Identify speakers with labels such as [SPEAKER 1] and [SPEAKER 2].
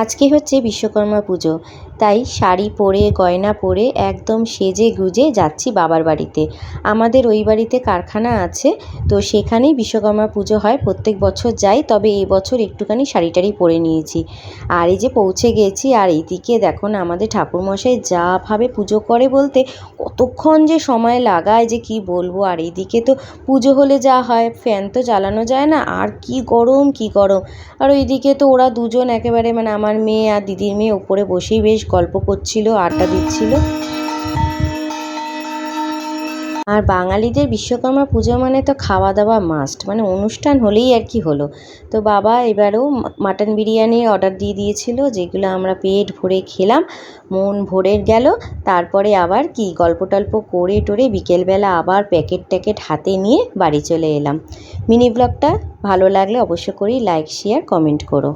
[SPEAKER 1] আজকে হচ্ছে বিশ্বকর্মা পুজো, তাই শাড়ি পরে গয়না পরে একদম সেজে গুজে যাচ্ছি বাবার বাড়িতে। আমাদের ওই বাড়িতে কারখানা আছে, তো সেখানেই বিশ্বকর্মা পুজো হয়। প্রত্যেক বছর যাই, তবে এই বছর একটুখানি শাড়ি টাড়ি পরে নিয়েছি। আর এই যে পৌঁছে গেছি, আর এইদিকে দেখো না আমাদের ঠাকুরমশাই যা ভাবে পুজো করে বলতে কতক্ষণ যে সময় লাগায় যে কি বলবো। আর এইদিকে তো পুজো হলে যা হয়, ফ্যান তো চালানো যায় না, আর কি গরম কি গরম। আর ওইদিকে তো ওরা দুজন একেবারে মানে আমার মেয়ে আর দিদির মেয়ে উপরে বসেই বেশ গল্প করছিল, আড্ডা দিচ্ছিল। আর বাঙালিদের বিশ্বকর্মা পুজো মানে তো খাওয়া দাওয়া মাস্ট, মানে অনুষ্ঠান হলেই আর কি হলো। তো বাবা এবারেও মাটন বিরিয়ানি অর্ডার দিয়ে দিয়েছিল, যেগুলো আমরা পেট ভরে খেলাম, মন ভরে গেল। তারপরে আবার কি গল্প টল্প করে টোরে বিকেলবেলা আবার প্যাকেট ট্যাকেট হাতে নিয়ে বাড়ি চলে এলাম। মিনি ব্লগটা ভালো লাগলে অবশ্য করেই লাইক শেয়ার কমেন্ট করো।